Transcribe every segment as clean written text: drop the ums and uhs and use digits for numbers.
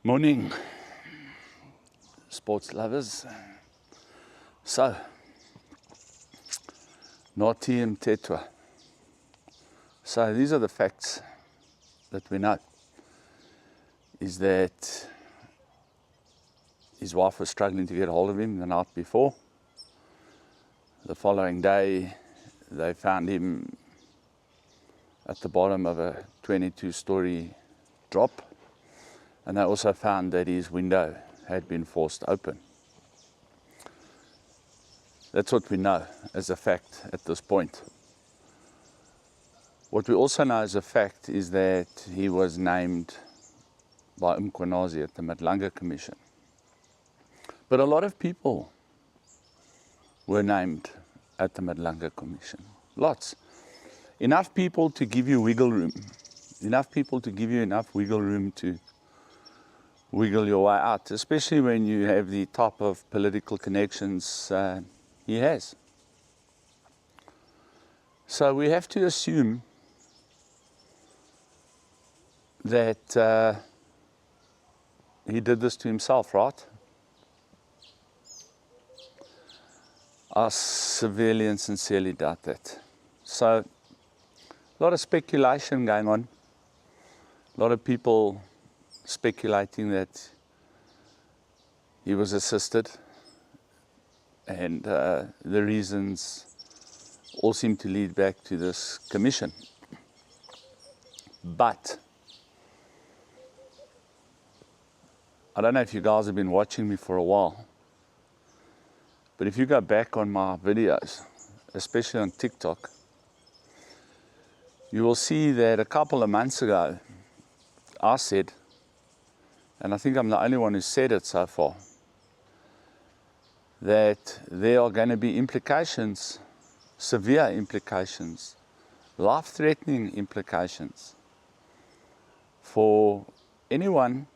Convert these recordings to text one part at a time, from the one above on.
Morning, sports lovers. So, Nathi Mthethwa. So these are the facts that we know. Is that his wife was struggling to get hold of him the night before. The following day, they found him at the bottom of a 22-story drop. And they also found that his window had been forced open. That's what we know as a fact at this point. What we also know as a fact is that he was named by Mkhwanazi at the Madlanga Commission. But a lot of people were named at the Madlanga Commission. Lots. Enough people to give you wiggle room. Enough people to give you enough wiggle room to wiggle your way out, especially when you have the type of political connections he has. So we have to assume that he did this to himself, right? I severely and sincerely doubt that. So, a lot of speculation going on. A lot of people speculating that he was assisted, and the reasons all seem to lead back to this commission. But I don't know if you guys have been watching me for a while, but if you go back on my videos, especially on TikTok, you will see that a couple of months ago I said, and I think I'm the only one who said it so far, that there are going to be implications, severe implications, life-threatening implications for anyone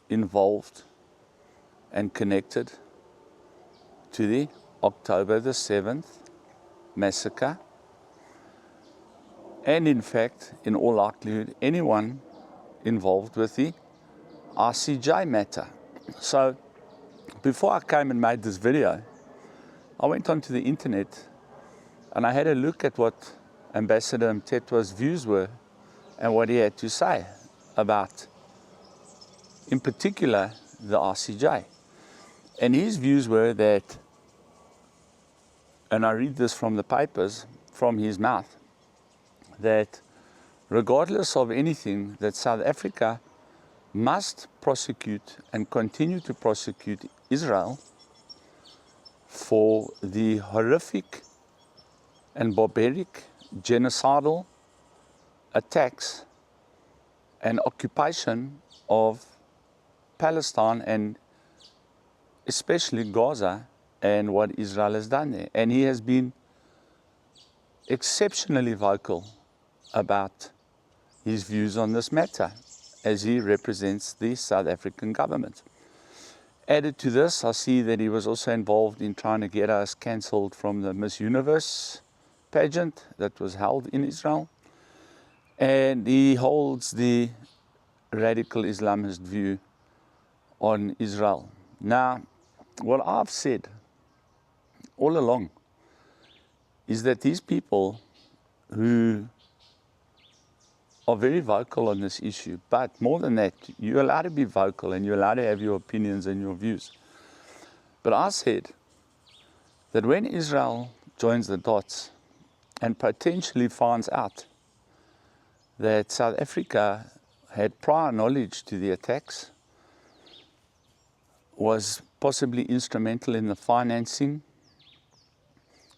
involved and connected to the October the 7th massacre, and in fact, in all likelihood, anyone involved with the RCJ matter. So before I came and made this video, I went onto the internet and I had a look at what Ambassador Mthethwa's views were and what he had to say about, in particular, the RCJ. And his views were that, and I read this from the papers, from his mouth, that regardless of anything, that South Africa must prosecute and continue to prosecute Israel for the horrific and barbaric genocidal attacks and occupation of Palestine, and especially Gaza, and what Israel has done there. And he has been exceptionally vocal about his views on this matter, as he represents the South African government. Added to this, I see that he was also involved in trying to get us cancelled from the Miss Universe pageant that was held in Israel. And he holds the radical Islamist view on Israel. Now, what I've said all along is that these people who are very vocal on this issue, but more than that, you're allowed to be vocal and you're allowed to have your opinions and your views. But I said that when Israel joins the dots and potentially finds out that South Africa had prior knowledge to the attacks, was possibly instrumental in the financing,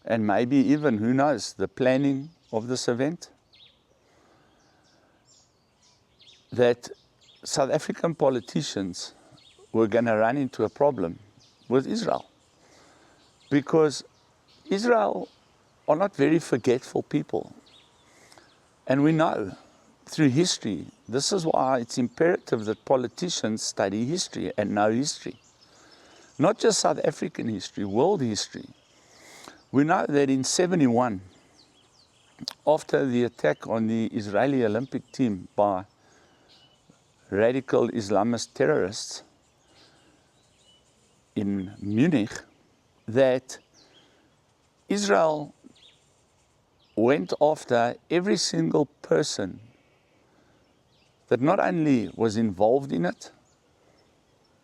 and maybe even, who knows, the planning of this event, that South African politicians were going to run into a problem with Israel. Because Israel are not very forgetful people. And we know through history, this is why it's imperative that politicians study history and know history. Not just South African history, world history. We know that in '71, after the attack on the Israeli Olympic team by radical Islamist terrorists, in Munich, that Israel went after every single person that not only was involved in it,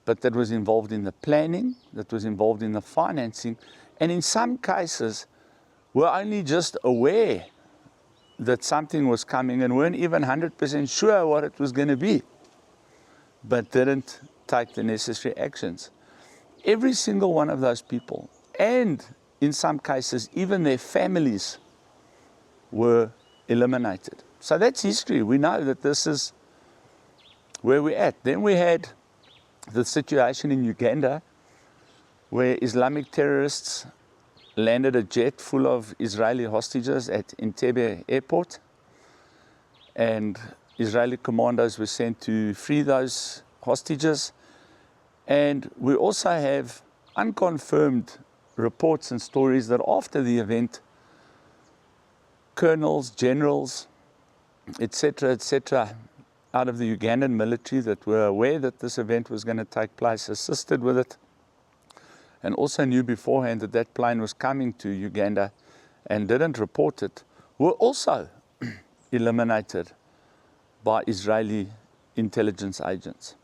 but that was involved in the planning, that was involved in the financing, and in some cases were only just aware that something was coming and weren't even 100% sure what it was going to be, but didn't take the necessary actions. Every single one of those people, and in some cases even their families, were eliminated. So that's history. We know that this is where we're at. Then we had the situation in Uganda, where Islamic terrorists landed a jet full of Israeli hostages at Entebbe airport, and Israeli commandos were sent to free those hostages. And we also have unconfirmed reports and stories that after the event, colonels, generals, etc., out of the Ugandan military that were aware that this event was going to take place, assisted with it, and also knew beforehand that that plane was coming to Uganda and didn't report it, were also eliminated by Israeli intelligence agents.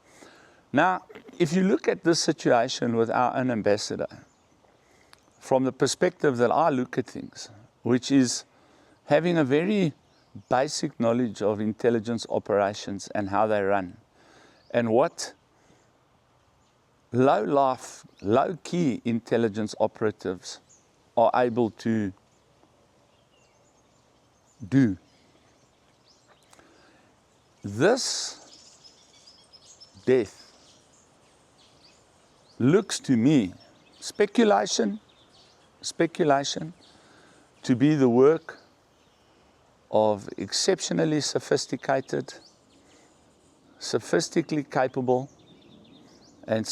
Now, if you look at this situation with our own ambassador, from the perspective that I look at things, which is having a very basic knowledge of intelligence operations and how they run, and what low-key intelligence operatives are able to do. This death looks to me, speculation, to be the work of exceptionally sophisticated, sophistically capable, and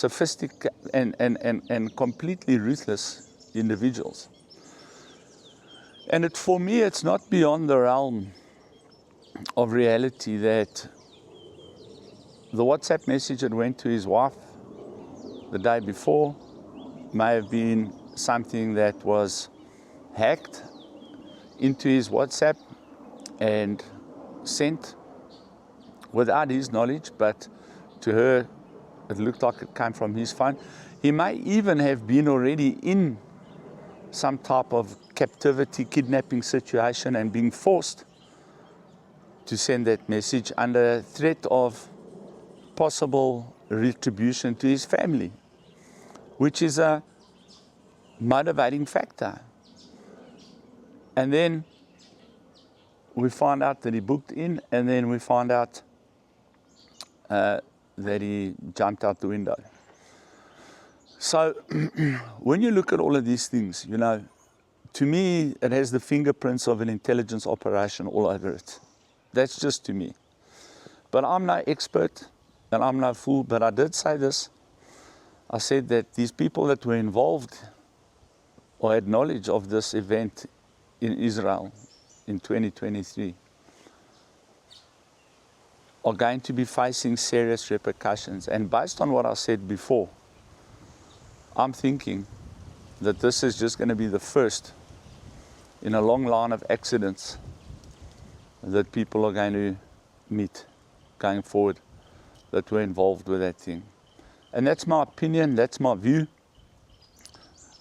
completely ruthless individuals. And for me, it's not beyond the realm of reality that the WhatsApp message that went to his wife the day before may have been something that was hacked into his WhatsApp and sent without his knowledge, but to her it looked like it came from his phone. He may even have been already in some type of captivity, kidnapping situation and being forced to send that message under threat of possible retribution to his family, which is a motivating factor. And then we find out that he booked in, and then we find out that he jumped out the window. So when you look at all of these things, you know, to me, it has the fingerprints of an intelligence operation all over it. That's just to me. But I'm no expert and I'm no fool, but I did say this. I said that these people that were involved or had knowledge of this event in Israel in 2023 are going to be facing serious repercussions. And based on what I said before, I'm thinking that this is just going to be the first in a long line of accidents that people are going to meet going forward that were involved with that thing. And that's my opinion, that's my view.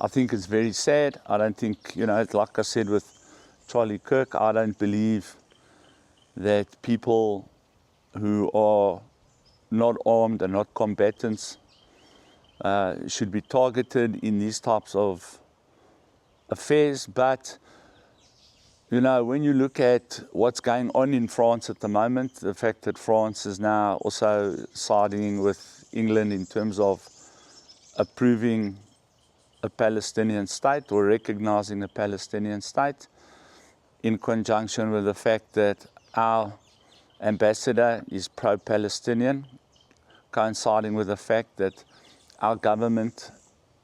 I think it's very sad. I don't think, you know, like I said with Charlie Kirk, I don't believe that people who are not armed and not combatants should be targeted in these types of affairs. But, you know, when you look at what's going on in France at the moment, the fact that France is now also siding with England in terms of approving a Palestinian state or recognizing a Palestinian state, in conjunction with the fact that our ambassador is pro-Palestinian, coinciding with the fact that our government,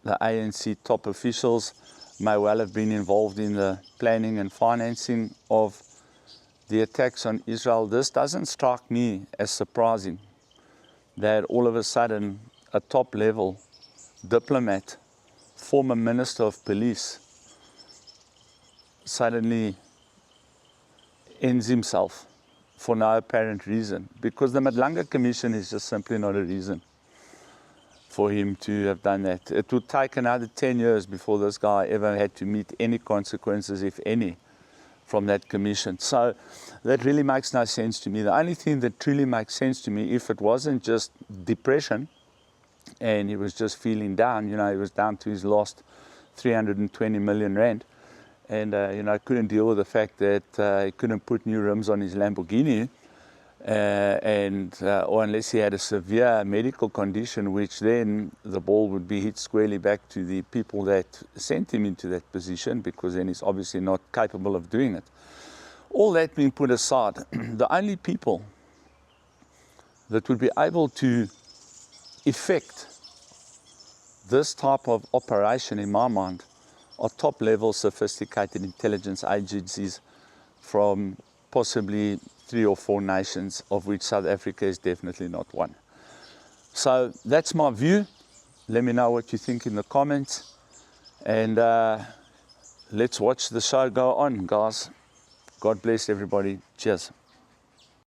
the ANC top officials, may well have been involved in the planning and financing of the attacks on Israel. This doesn't strike me as surprising that all of a sudden a top level diplomat, former Minister of Police, suddenly ends himself for no apparent reason, because the Madlanga Commission is just simply not a reason for him to have done that. It would take another 10 years before this guy ever had to meet any consequences, if any, from that commission. So that really makes no sense to me. The only thing that truly makes sense to me, if it wasn't just depression and he was just feeling down, you know, he was down to his last 320 million rand, and you know, couldn't deal with the fact that he couldn't put new rims on his Lamborghini, or unless he had a severe medical condition, which then the ball would be hit squarely back to the people that sent him into that position, because then he's obviously not capable of doing it. All that being put aside, the only people that would be able to effect this type of operation, in my mind, are top-level sophisticated intelligence agencies from possibly 3 or 4 nations, of which South Africa is definitely not one. So that's my view. Let me know what you think in the comments, and let's watch the show go on, guys. God bless everybody. Cheers.